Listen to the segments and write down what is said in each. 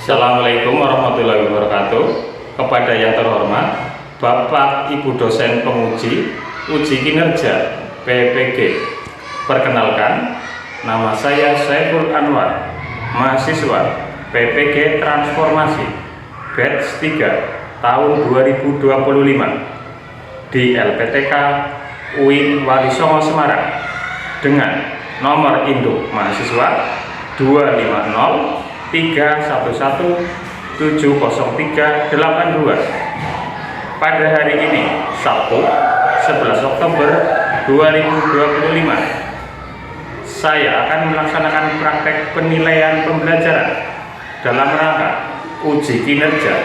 Assalamualaikum warahmatullahi wabarakatuh. Kepada yang terhormat Bapak Ibu dosen penguji uji kinerja PPG, perkenalkan, nama saya Saiful Anwar, mahasiswa PPG Transformasi batch 3 tahun 2025 di LPTK UIN Walisongo Semarang dengan nomor induk mahasiswa 25031170382. Pada hari ini, Sabtu 11 Oktober 2025, saya akan melaksanakan praktek penilaian pembelajaran dalam rangka uji kinerja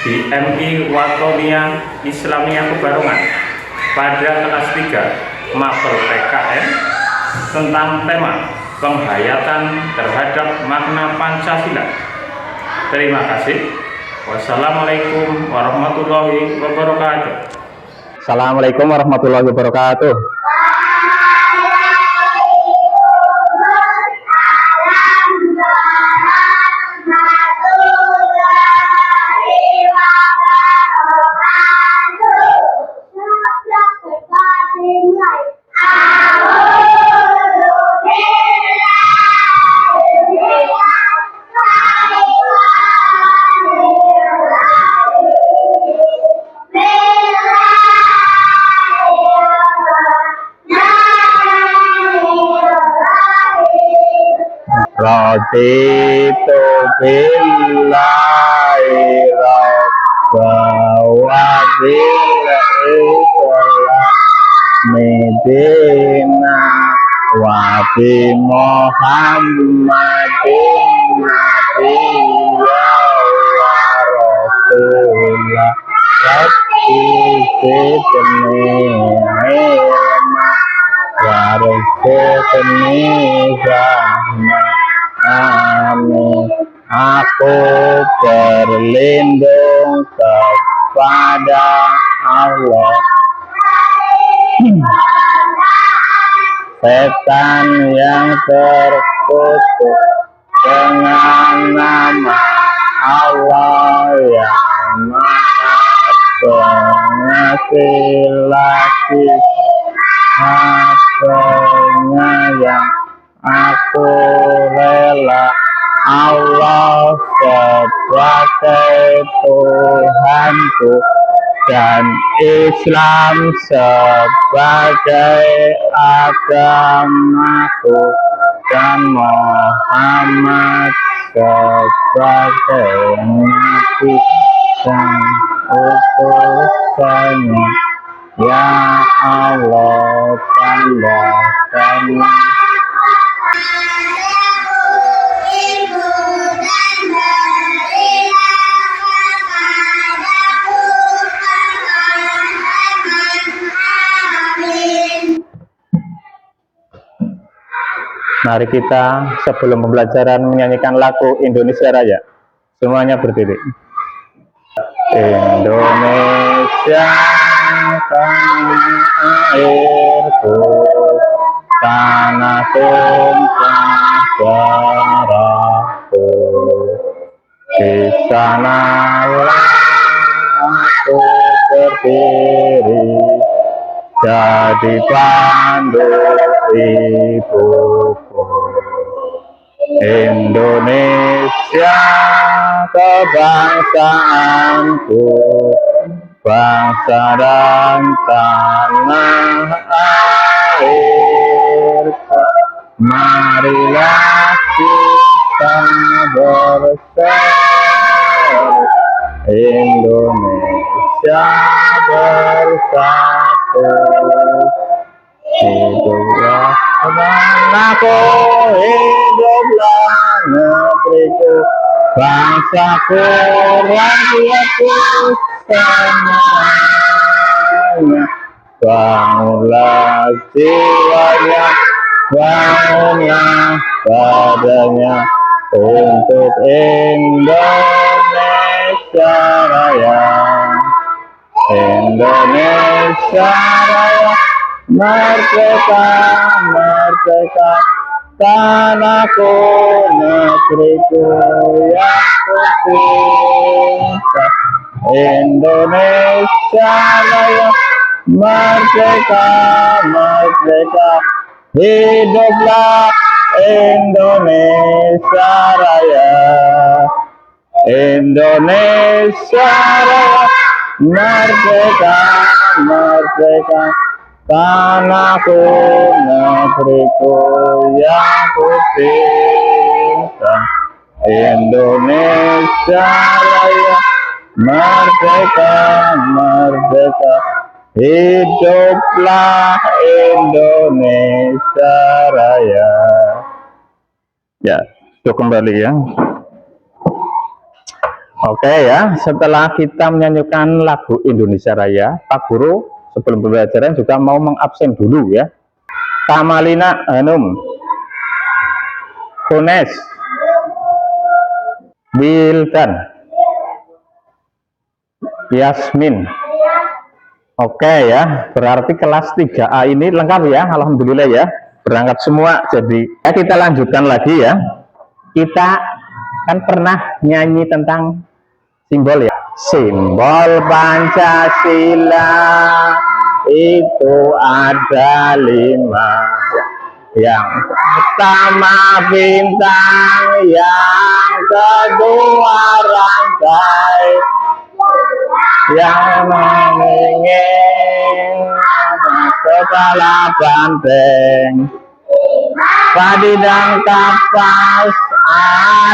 di MI Watonia Islamiyah Kebarongan pada kelas 3 Mapel PKN tentang tema penghayatan terhadap makna Pancasila. Terima kasih. Wassalamualaikum warahmatullahi wabarakatuh. Assalamualaikum warahmatullahi wabarakatuh. Raditu billahi rabba wa bil Medina wa bi Muhammadin nabiyya wa rasulah rabbi zidni ilma warzuqni fahma. Amin. Aku berlindung kepada Allah, setan yang terkutuk, dengan nama Allah yang Maha Pengasih lagi Penyayang. Aku rela Allah sebagai Tuhanku dan Islam sebagai agamaku dan Muhammad sebagai nabi dan utusannya. Ya Allah, tandai. Mari kita sebelum pembelajaran menyanyikan lagu Indonesia Raya. Semuanya berdiri. Indonesia tanah airku, tanah tumpah darahku. Di sanalah aku berdiri, jadi pandu ibuku. Indonesia kebangsaanku, bangsa dan tanah airku. marilah kita bersatu, Indonesia bersatu. Hiduplah tanahku, hiduplah negeriku, bangsaku, rakyatku semuanya. Bangunlah jiwanya, bangunlah badannya untuk Indonesia Raya. Indonesia Raya, merdeka, merdeka, tanahku, negeriku yang kucinta. Indonesia Raya, merdeka, merdeka, hiduplah Indonesia Raya. Indonesia Raya, merdeka, merdeka, tanahku, negeriku yang kucinta. Indonesia Raya, merdeka, merdeka, hiduplah Indonesia Raya. Ya, itu kembali ya. Oke ya, setelah kita menyanyikan lagu Indonesia Raya, Pak Guru sebelum pembelajaran juga mau mengabsen dulu ya. Kamalina Hanum, Kunes, Wildan, Yasmin. Oke ya, berarti kelas 3A ini lengkap ya, alhamdulillah ya, berangkat semua. Jadi ya, kita lanjutkan lagi ya. Kita kan pernah nyanyi tentang simbol ya. Simbol Pancasila itu ada 5. Yang pertama bintang, yang kedua rantai, yang meningin kepala banteng, padi dan kapas.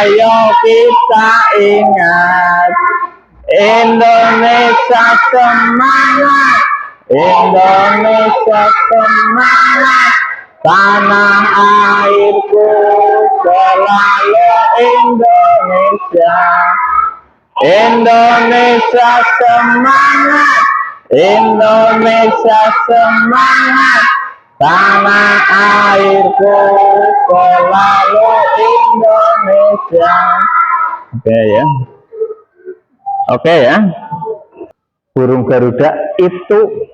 Ayo kita ingat, Indonesia semangat, Indonesia semangat, tanah airku selalu Indonesia. Indonesia semangat, Indonesia semangat, tanah airku selalu Indonesia. Oke ya. Oke ya. Burung Garuda itu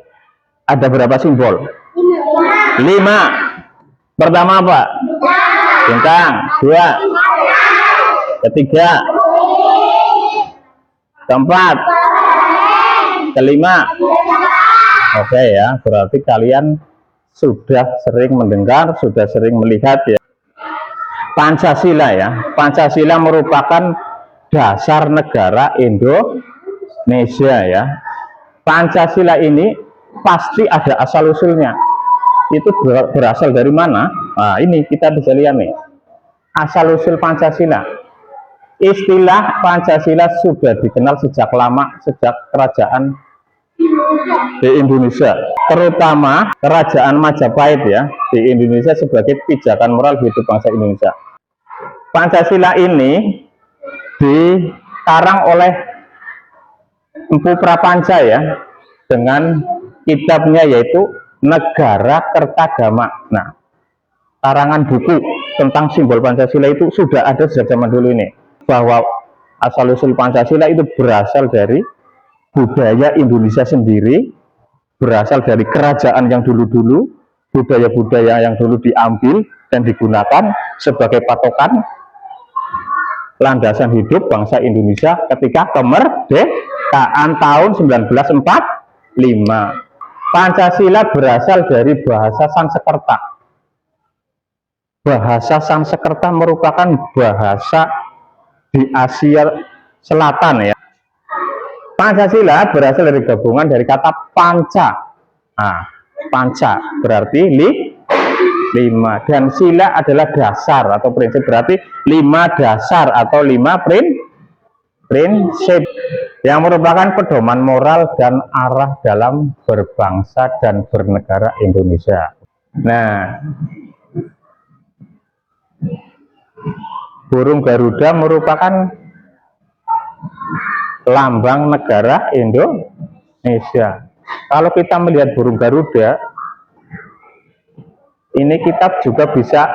ada berapa simbol? 5. Pertama apa? Bintang. 2. Ketiga. Keempat. Kelima. Oke ya, berarti kalian sudah sering mendengar, sudah sering melihat ya. Pancasila ya. Pancasila merupakan dasar negara Indonesia ya. Pancasila ini pasti ada asal-usulnya. Itu berasal dari mana? Nah, ini kita bisa lihat nih. Asal-usul Pancasila. Istilah Pancasila sudah dikenal sejak lama, sejak kerajaan di Indonesia, terutama kerajaan Majapahit ya, di Indonesia sebagai pijakan moral hidup bangsa Indonesia. Pancasila ini dikarang oleh Empu Prapanca ya, dengan kitabnya yaitu Negara Kertagama. Nah, karangan buku tentang simbol Pancasila itu sudah ada sejak zaman dulu ini, bahwa asal-usul Pancasila itu berasal dari budaya Indonesia sendiri, berasal dari kerajaan yang dulu-dulu, budaya-budaya yang dulu diambil dan digunakan sebagai patokan landasan hidup bangsa Indonesia ketika kemerdekaan tahun 1945. Pancasila berasal dari bahasa Sanskerta. Bahasa Sanskerta merupakan bahasa di Asia Selatan ya. Pancasila berasal dari gabungan dari kata panca. Nah, panca berarti 5. Dan sila adalah dasar atau prinsip, berarti 5 dasar atau 5 prinsip yang merupakan pedoman moral dan arah dalam berbangsa dan bernegara Indonesia. Nah, burung Garuda merupakan lambang negara Indonesia. Kalau kita melihat burung Garuda, ini kita juga bisa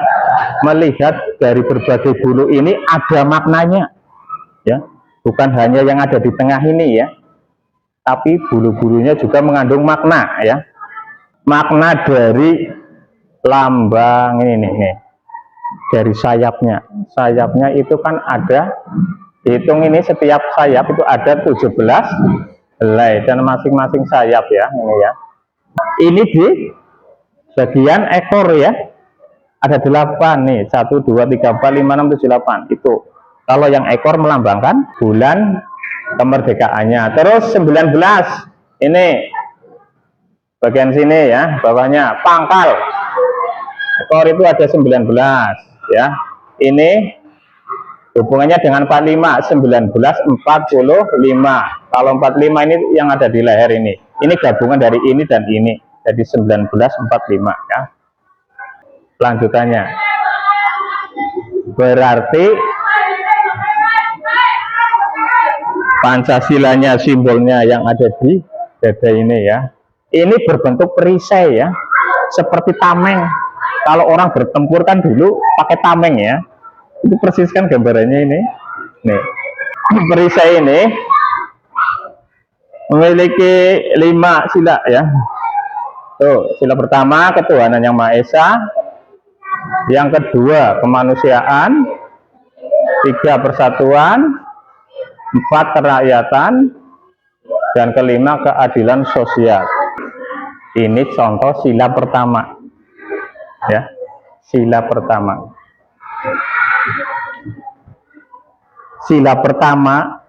melihat dari berbagai bulu ini ada maknanya, ya, bukan hanya yang ada di tengah ini ya, tapi bulu-bulunya juga mengandung makna ya. Makna dari lambang ini nih, dari sayapnya itu kan ada, hitung ini setiap sayap itu ada 17 helai dan masing-masing sayap ya, ini ya. Ini di bagian ekor ya, ada 8 nih, 1 2 3 4 5 6 7 8. Itu kalau yang ekor melambangkan bulan kemerdekaannya. Terus 19 ini bagian sini ya, bawahnya pangkal ekor itu ada 19 ya. Ini hubungannya dengan 45, 19 45. Kalau 45 ini yang ada di leher ini gabungan dari ini dan ini, jadi 19 45 ya. Lanjutannya berarti Pancasilanya, simbolnya yang ada di dada ini ya, ini berbentuk perisai ya, seperti tameng. Kalau orang bertempur kan dulu pakai tameng ya, itu persis kan gambarannya ini nih. Perisai ini memiliki 5 sila ya. Tuh, sila pertama ketuhanan yang Maha Esa, yang kedua kemanusiaan, 3 persatuan, 4 kerakyatan, dan kelima keadilan sosial. Ini contoh sila pertama ya, sila pertama. Sila pertama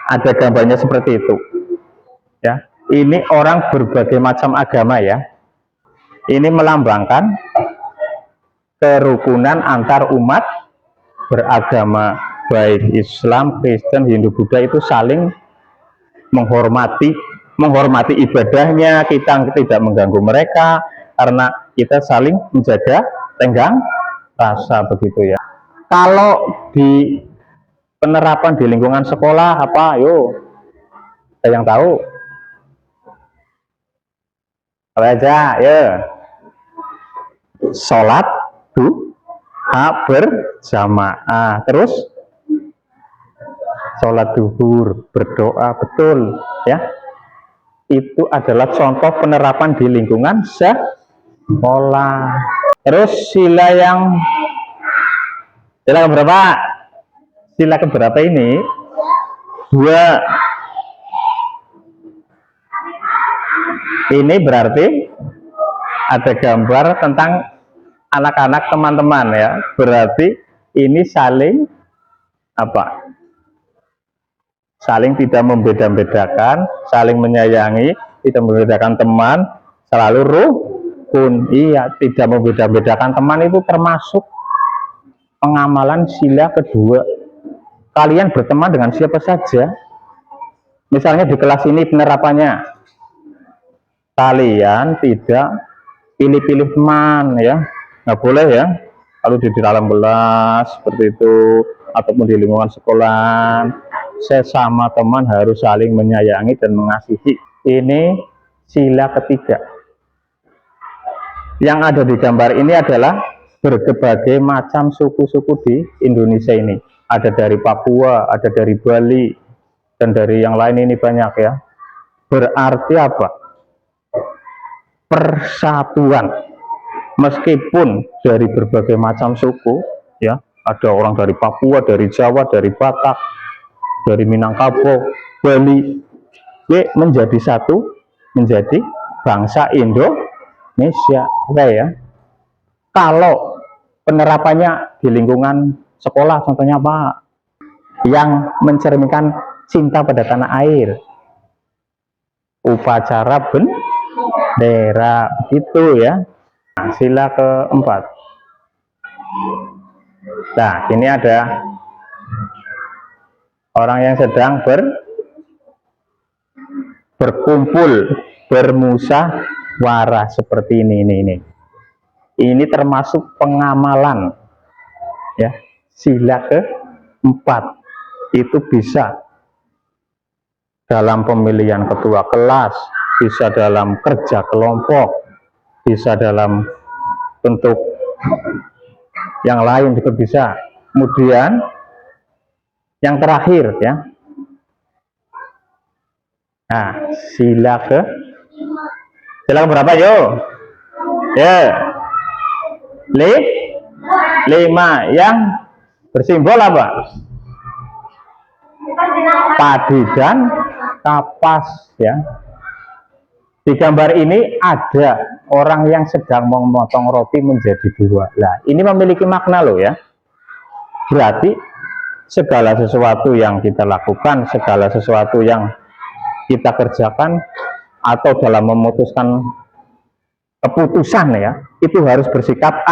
ada gambarnya seperti itu ya. Ini orang berbagai macam agama ya, ini melambangkan kerukunan antar umat beragama, baik Islam, Kristen, Hindu, Buddha, itu saling menghormati ibadahnya. Kita tidak mengganggu mereka karena kita saling menjaga tenggang rasa, begitu ya. Kalau di penerapan di lingkungan sekolah apa, yuk, ada yang tahu? Apa aja ya? Sholat duha berjamaah, terus sholat duhur, berdoa, betul ya. Itu adalah contoh penerapan di lingkungan sekolah. Terus sila keberapa? Sila keberapa ini? 2. Ini berarti ada gambar tentang anak-anak, teman-teman ya. Berarti ini saling apa? Saling tidak membeda-bedakan, saling menyayangi, tidak membedakan teman, selalu rukun. Iya, tidak membeda-bedakan teman itu termasuk pengamalan sila kedua. Kalian berteman dengan siapa saja. Misalnya di kelas ini penerapannya, kalian tidak pilih-pilih teman ya, nggak boleh ya. Kalau di dalam kelas seperti itu, ataupun di lingkungan sekolah, sesama teman harus saling menyayangi dan mengasihi. Ini sila ketiga. Yang ada di gambar ini adalah berbagai macam suku-suku di Indonesia ini. Ada dari Papua, ada dari Bali, dan dari yang lain ini banyak ya. Berarti apa? Persatuan. Meskipun dari berbagai macam suku ya, ada orang dari Papua, dari Jawa, dari Batak, dari Minangkabau, Bali, menjadi satu, menjadi bangsa Indonesia. Oke ya. Kalau penerapannya di lingkungan sekolah, contohnya apa? Yang mencerminkan cinta pada tanah air, upacara bendera, itu ya. Nah, sila keempat. Nah, ini ada orang yang sedang berkumpul, bermusyawarah seperti ini. Ini termasuk pengamalan, ya. Sila keempat itu bisa dalam pemilihan ketua kelas, bisa dalam kerja kelompok, bisa dalam bentuk yang lain juga bisa. Kemudian yang terakhir, ya. Nah, sila berapa yo? Ya, lima. Yang bersimbol apa? Padi dan kapas, ya. Di gambar ini ada orang yang sedang memotong roti menjadi dua. Nah, ini memiliki makna loh, ya. Berarti segala sesuatu yang kita lakukan, segala sesuatu yang kita kerjakan atau dalam memutuskan keputusan, ya, itu harus bersikap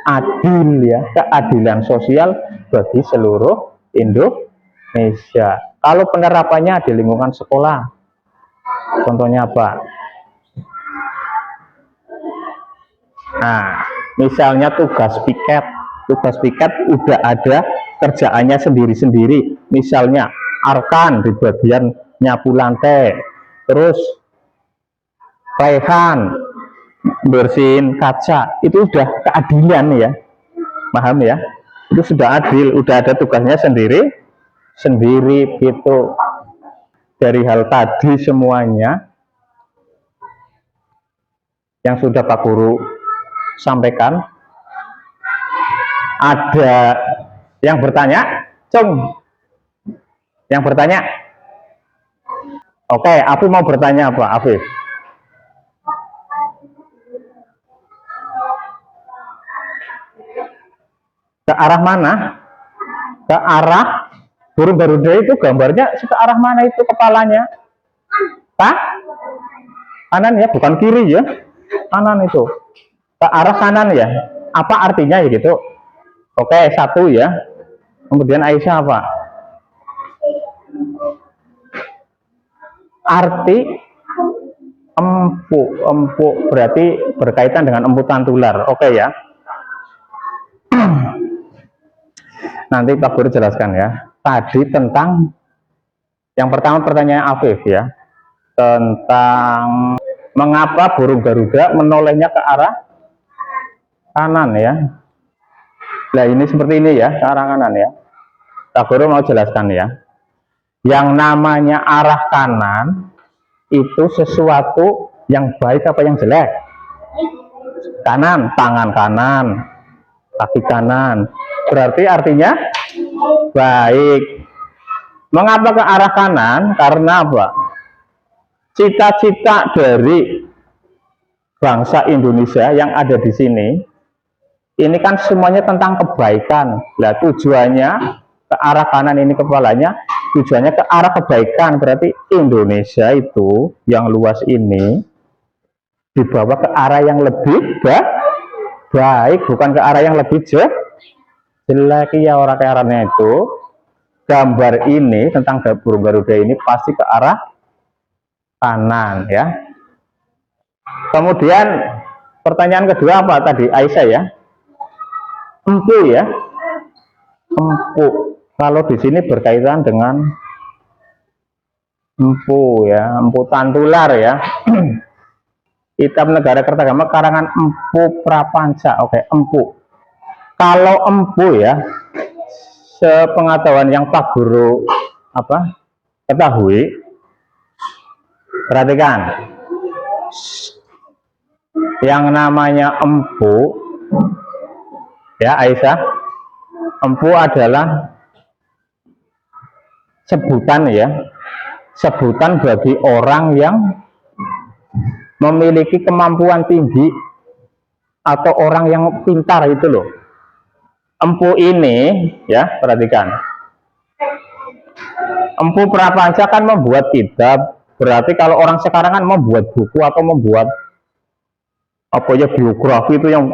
adil, ya, keadilan sosial bagi seluruh Indonesia. Kalau penerapannya di lingkungan sekolah, contohnya apa? Nah, misalnya tugas piket udah ada kerjaannya sendiri-sendiri. Misalnya Arkan di bagian nyapu lantai, terus Rehan bersihin kaca, itu udah keadilan, ya. Paham, ya? Itu sudah adil, udah ada tugasnya sendiri gitu. Dari hal tadi semuanya yang sudah Pak Guru sampaikan, ada yang bertanya? Cung, yang bertanya? Oke, Afif mau bertanya apa, Afif? Ke arah mana? Ke arah burung Garuda itu gambarnya ke arah mana itu kepalanya? Kanan, ya, bukan kiri, ya. Kanan itu. Ke arah kanan, ya. Apa artinya, ya, gitu? Oke, satu, ya. Kemudian Aisyah apa? Arti empuk berarti berkaitan dengan emputan tular. Oke, ya. Nanti Pak Guru jelaskan, ya. Tadi tentang yang pertama pertanyaan Afif, ya, tentang mengapa burung Garuda menolehnya ke arah kanan, ya. Nah, ini seperti ini, ya, ke arah kanan, ya. Pak Guru mau jelaskan, ya. Yang namanya arah kanan itu sesuatu yang baik apa yang jelek? Kanan, tangan kanan, kaki kanan. Berarti artinya baik. Mengapa ke arah kanan? Karena apa? Cita-cita dari bangsa Indonesia yang ada di sini, ini kan semuanya tentang kebaikan. Nah, tujuannya ke arah kanan ini kepalanya, tujuannya ke arah kebaikan. Berarti Indonesia itu yang luas ini dibawa ke arah yang lebih baik, bukan ke arah yang lebih jelek, ya. Orang kearannya itu gambar ini tentang burung Garuda ini pasti ke arah kanan, ya. Kemudian pertanyaan kedua apa tadi, Aisyah, ya? Empu, ya. Empu. Kalau di sini berkaitan dengan empu, ya, emputan tular, ya. Kitab Negara Kertagama karangan Empu Prapanca. Oke, empu. Kalau empu, ya, sepengetahuan yang Pak Guru ketahui, perhatikan, yang namanya empu, ya, Aisyah, empu adalah sebutan, ya, sebutan bagi orang yang memiliki kemampuan tinggi atau orang yang pintar, itu loh. Empu ini, ya, perhatikan, Empu Prapanca kan membuat kitab. Berarti kalau orang sekarang kan membuat buku atau membuat apa ya, biografi itu yang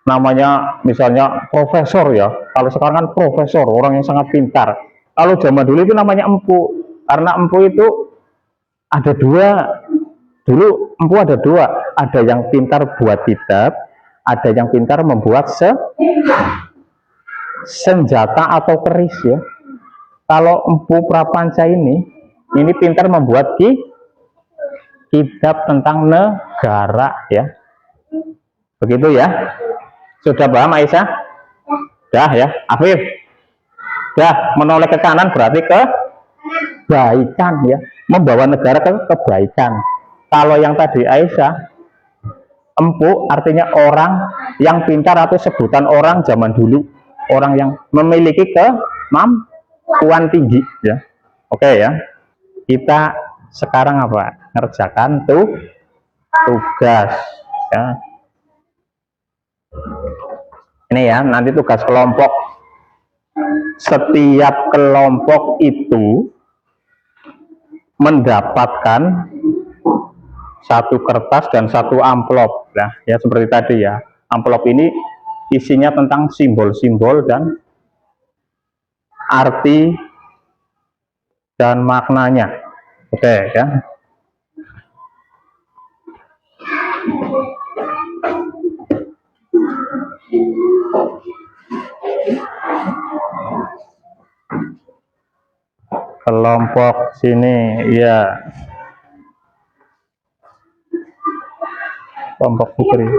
namanya misalnya profesor ya. Kalau sekarang kan profesor, orang yang sangat pintar. Kalau zaman dulu itu namanya empu, karena empu itu ada dua. Dulu empu ada dua, ada yang pintar buat kitab, ada yang pintar membuat senjata atau keris ya. Kalau empu prapanca ini pintar membuat kitab tentang negara ya. Begitu ya. Sudah paham Aisyah? Dah ya. Afif, dah, menoleh ke kanan berarti kebaikan ya, membawa negara ke kebaikan. Kalau yang tadi Aisyah, empu artinya orang yang pintar atau sebutan orang zaman dulu, orang yang memiliki kemampuan tinggi ya. Oke ya. Kita sekarang apa? Ngerjakan tugas ya. Ini ya, nanti tugas kelompok. Setiap kelompok itu mendapatkan satu kertas dan satu amplop. Nah, ya seperti tadi ya. Amplop ini isinya tentang simbol-simbol dan arti dan maknanya. Oke ya. Kelompok sini ya. Kelompok Putri.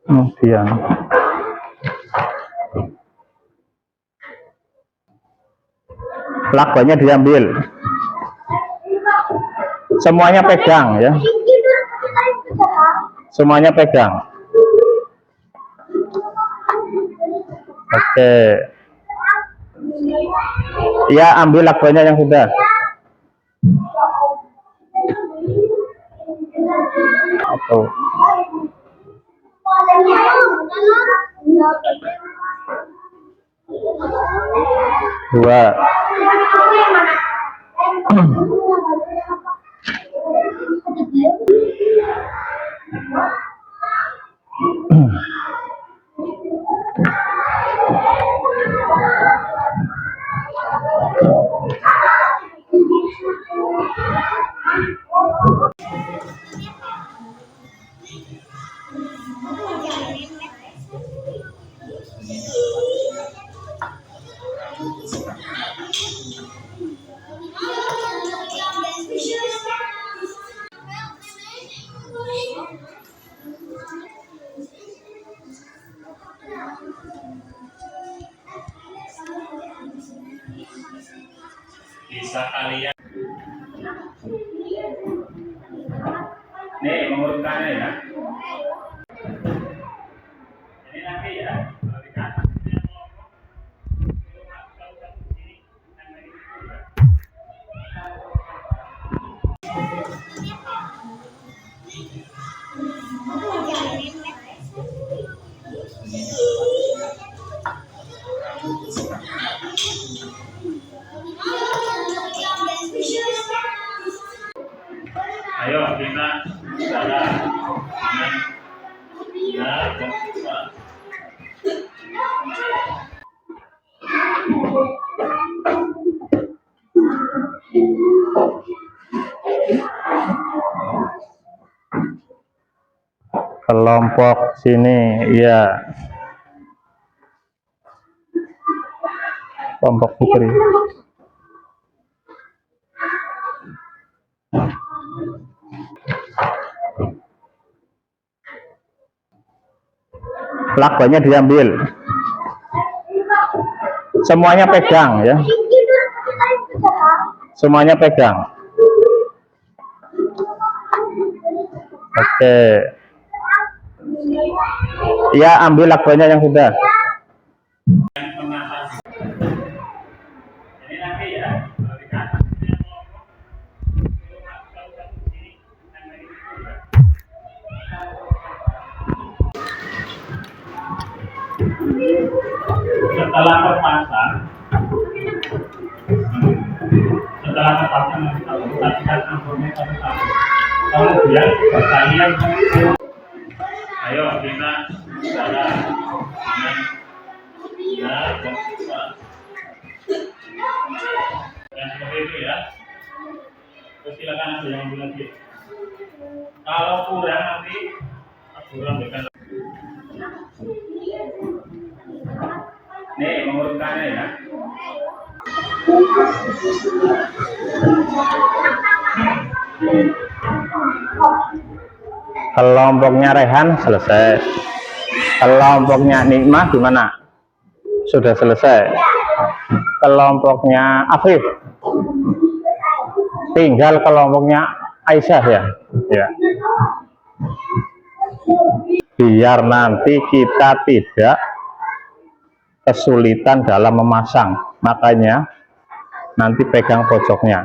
Kemudian lakbannya diambil, semuanya pegang ya, semuanya pegang. Oke ya, ambil lakbannya yang sudah. Atau dua. Bisa kalian nih mengurutkannya ya. Ini nanti ya. Ayo kita bicara kelompok sini ya, kelompok Putri. Lakbannya diambil, semuanya pegang ya, semuanya pegang. Oke ya, ambil lakbannya yang sudah. ini nanti ya. Setelah terpasang, nanti satu Kemudian kalian ayo kita bicara dengan benar dan cepat. Dan seperti itu ya. Terus silakan ada yang ambil lagi. Kalau kurang nanti kurang berikan. Nih mengurutkannya ya. Kelompoknya Rehan selesai. Kelompoknya Nikmah gimana? Sudah selesai. Kelompoknya Afif. Tinggal kelompoknya Aisyah ya. Ya. Biar nanti kita tidak kesulitan dalam memasang, makanya nanti pegang pojoknya.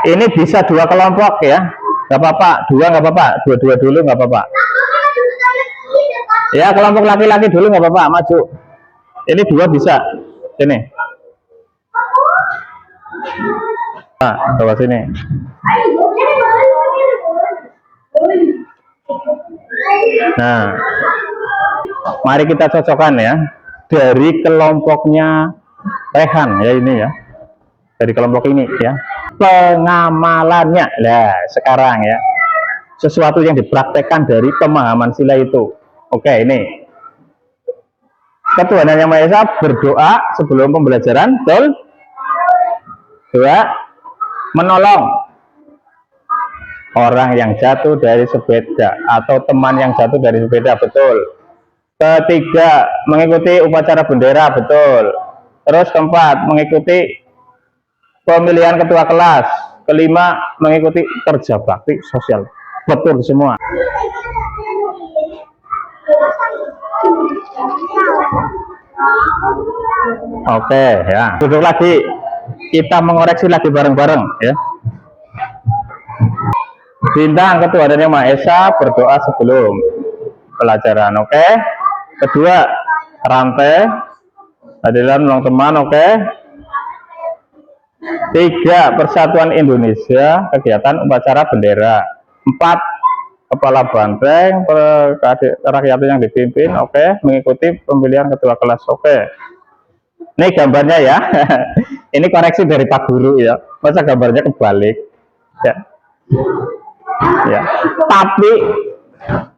Ini bisa dua kelompok ya, nggak apa-apa, dua nggak apa-apa, dua-dua dulu nggak apa-apa. Ya kelompok laki-laki dulu nggak apa-apa, maju. Ini dua bisa, sini. Nah, coba sini. Nah, mari kita cocokkan ya dari kelompoknya Rehan ya ini ya, dari kelompok ini ya. Pengamalannya, nah sekarang ya sesuatu yang dipraktekkan dari pemahaman sila itu. Oke, ini Ketuhanan Yang Maha Esa berdoa sebelum pembelajaran, betul? Dua, menolong orang yang jatuh dari sepeda atau teman yang jatuh dari sepeda, betul. Ketiga, mengikuti upacara bendera, betul. Terus keempat, mengikuti pemilihan ketua kelas. Kelima, mengikuti kerja bakti sosial, betul semua. Oke ya, duduk lagi, kita mengoreksi lagi bareng-bareng ya. Bintang Ketuhanan Yang Maha Esa berdoa sebelum pelajaran, oke. Kedua, rantai hadiran ulang teman, oke. Tiga, Persatuan Indonesia, kegiatan upacara bendera. Empat, kepala banteng, rakyat yang dipimpin, oke. Mengikuti pemilihan ketua kelas, oke. Ini gambarnya ya. Ini koreksi dari Pak Guru ya, masa gambarnya kebalik ya. Ya, tapi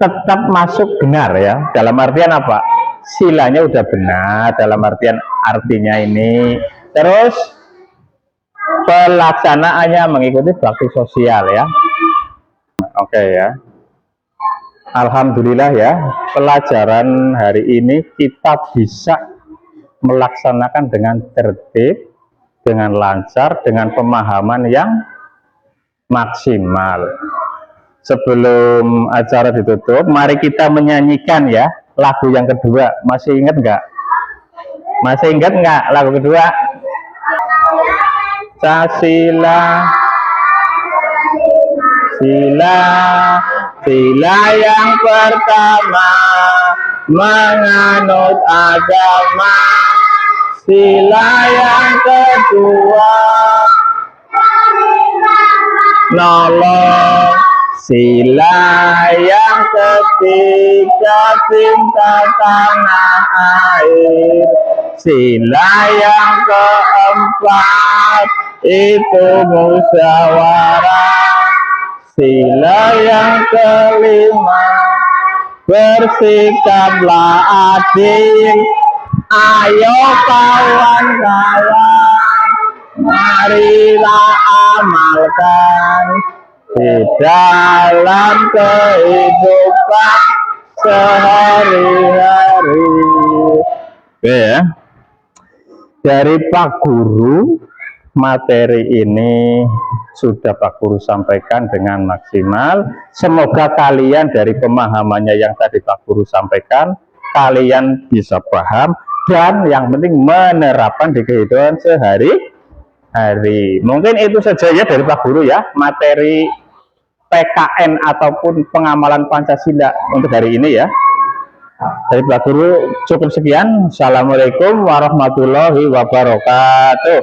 tetap masuk benar ya, dalam artian apa, silanya udah benar, dalam artian artinya ini. Terus pelaksanaannya mengikuti bakti sosial ya. Oke ya, alhamdulillah ya, pelajaran hari ini kita bisa melaksanakan dengan tertib, dengan lancar, dengan pemahaman yang maksimal. Sebelum acara ditutup, mari kita menyanyikan ya lagu yang kedua. Masih ingat nggak? Masih ingat nggak lagu kedua? Sila, sila yang pertama menganut agama, sila yang kedua nolong, sila yang ketiga cinta tanah air, sila yang keempat itu musyawarah, sila yang kelima bersikaplah adil. Ayo kawan-kawan, marilah amalkan di dalam kehidupan sehari-hari. Oke ya, dari Pak Guru, materi ini sudah Pak Guru sampaikan dengan maksimal. Semoga kalian dari pemahamannya yang tadi Pak Guru sampaikan, kalian bisa paham dan yang penting menerapkan di kehidupan sehari-hari. Mungkin itu saja ya dari Pak Guru ya, materi PKN ataupun pengamalan Pancasila untuk hari ini ya. Dari Pak Guru cukup sekian. Assalamualaikum warahmatullahi wabarakatuh.